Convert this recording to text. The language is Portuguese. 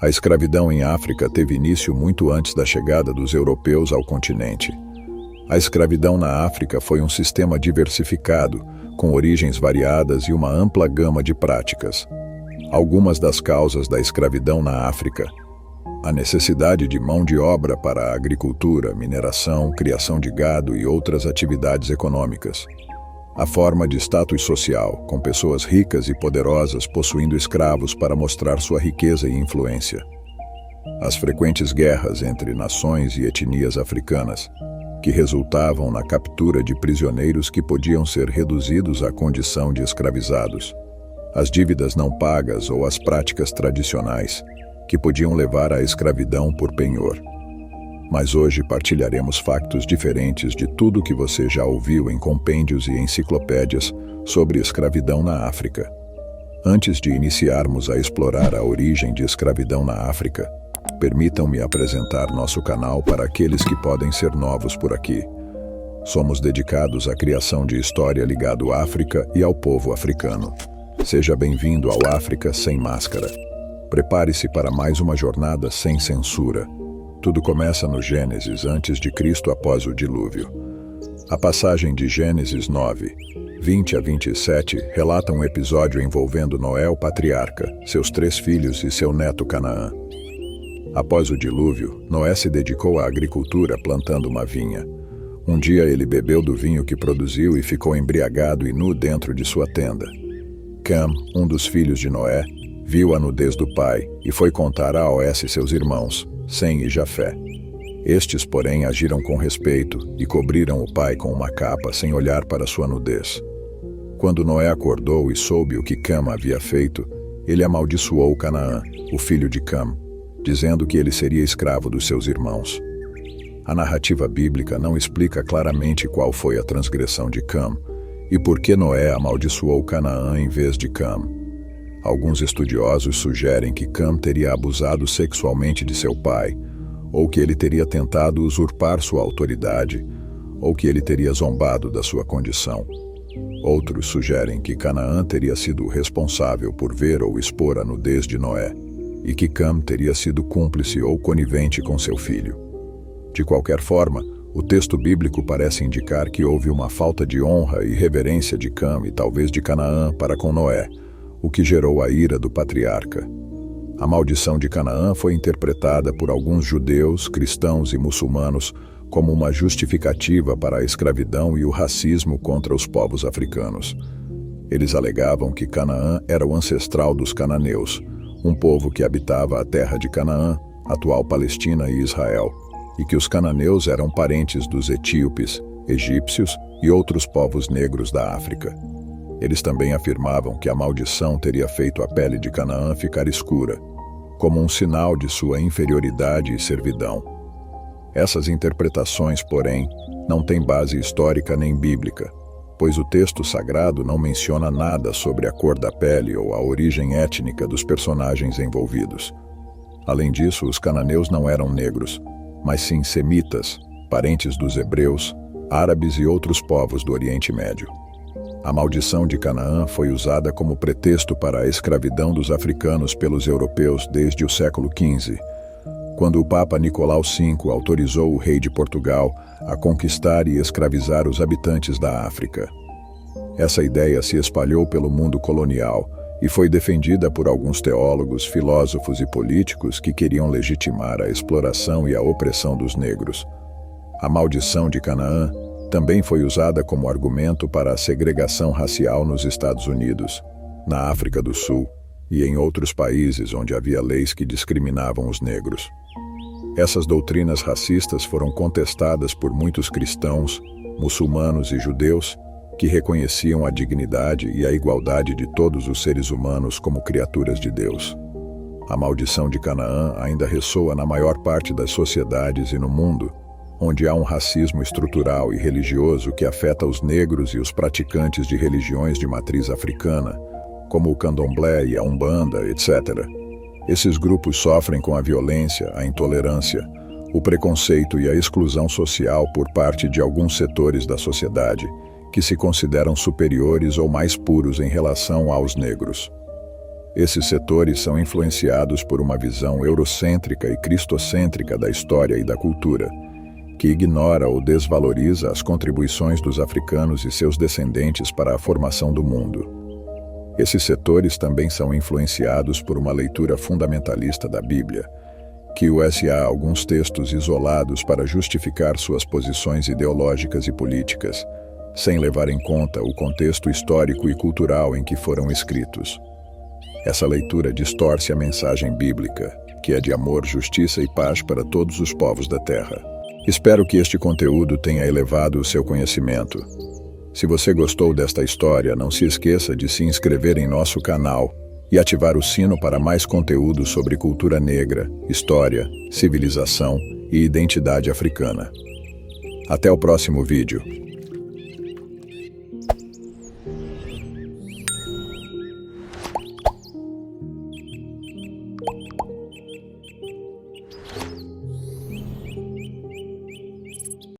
A escravidão em África teve início muito antes da chegada dos europeus ao continente. A escravidão na África foi um sistema diversificado, com origens variadas e uma ampla gama de práticas. Algumas das causas da escravidão na África: a necessidade de mão de obra para a agricultura, mineração, criação de gado e outras atividades econômicas. A forma de status social, com pessoas ricas e poderosas possuindo escravos para mostrar sua riqueza e influência. As frequentes guerras entre nações e etnias africanas, que resultavam na captura de prisioneiros que podiam ser reduzidos à condição de escravizados. As dívidas não pagas ou as práticas tradicionais, que podiam levar à escravidão por penhor. Mas hoje partilharemos factos diferentes de tudo que você já ouviu em compêndios e enciclopédias sobre escravidão na África. Antes de iniciarmos a explorar a origem de escravidão na África, permitam-me apresentar nosso canal para aqueles que podem ser novos por aqui. Somos dedicados à criação de história ligado à África e ao povo africano. Seja bem-vindo ao África Sem Máscara. Prepare-se para mais uma jornada sem censura. Tudo começa no Gênesis antes de Cristo após o dilúvio. A passagem de Gênesis 9, 20 a 27 relata um episódio envolvendo Noé, o patriarca, seus 3 filhos e seu neto Canaã. Após o dilúvio, Noé se dedicou à agricultura plantando uma vinha. Um dia ele bebeu do vinho que produziu e ficou embriagado e nu dentro de sua tenda. Cam, um dos filhos de Noé, viu a nudez do pai e foi contar a Os seus irmãos, Sem e Jafé. Estes, porém, agiram com respeito e cobriram o pai com uma capa sem olhar para sua nudez. Quando Noé acordou e soube o que Cam havia feito, ele amaldiçoou Canaã, o filho de Cam, dizendo que ele seria escravo dos seus irmãos. A narrativa bíblica não explica claramente qual foi a transgressão de Cam e por que Noé amaldiçoou Canaã em vez de Cam. Alguns estudiosos sugerem que Cam teria abusado sexualmente de seu pai, ou que ele teria tentado usurpar sua autoridade, ou que ele teria zombado da sua condição. Outros sugerem que Canaã teria sido responsável por ver ou expor a nudez de Noé, e que Cam teria sido cúmplice ou conivente com seu filho. De qualquer forma, o texto bíblico parece indicar que houve uma falta de honra e reverência de Cam e talvez de Canaã para com Noé, o que gerou a ira do patriarca. A maldição de Canaã foi interpretada por alguns judeus, cristãos e muçulmanos como uma justificativa para a escravidão e o racismo contra os povos africanos. Eles alegavam que Canaã era o ancestral dos cananeus, um povo que habitava a terra de Canaã, atual Palestina e Israel, e que os cananeus eram parentes dos etíopes, egípcios e outros povos negros da África. Eles também afirmavam que a maldição teria feito a pele de Canaã ficar escura, como um sinal de sua inferioridade e servidão. Essas interpretações, porém, não têm base histórica nem bíblica, pois o texto sagrado não menciona nada sobre a cor da pele ou a origem étnica dos personagens envolvidos. Além disso, os cananeus não eram negros, mas sim semitas, parentes dos hebreus, árabes e outros povos do Oriente Médio. A maldição de Canaã foi usada como pretexto para a escravidão dos africanos pelos europeus desde o século XV, quando o Papa Nicolau V autorizou o rei de Portugal a conquistar e escravizar os habitantes da África. Essa ideia se espalhou pelo mundo colonial e foi defendida por alguns teólogos, filósofos e políticos que queriam legitimar a exploração e a opressão dos negros. A maldição de Canaã também foi usada como argumento para a segregação racial nos Estados Unidos, na África do Sul e em outros países onde havia leis que discriminavam os negros. Essas doutrinas racistas foram contestadas por muitos cristãos, muçulmanos e judeus que reconheciam a dignidade e a igualdade de todos os seres humanos como criaturas de Deus. A maldição de Canaã ainda ressoa na maior parte das sociedades e no mundo, onde há um racismo estrutural e religioso que afeta os negros e os praticantes de religiões de matriz africana, como o candomblé e a umbanda, etc. Esses grupos sofrem com a violência, a intolerância, o preconceito e a exclusão social por parte de alguns setores da sociedade, que se consideram superiores ou mais puros em relação aos negros. Esses setores são influenciados por uma visão eurocêntrica e cristocêntrica da história e da cultura, que ignora ou desvaloriza as contribuições dos africanos e seus descendentes para a formação do mundo. Esses setores também são influenciados por uma leitura fundamentalista da Bíblia, que usa alguns textos isolados para justificar suas posições ideológicas e políticas, sem levar em conta o contexto histórico e cultural em que foram escritos. Essa leitura distorce a mensagem bíblica, que é de amor, justiça e paz para todos os povos da terra. Espero que este conteúdo tenha elevado o seu conhecimento. Se você gostou desta história, não se esqueça de se inscrever em nosso canal e ativar o sino para mais conteúdo sobre cultura negra, história, civilização e identidade africana. Até o próximo vídeo.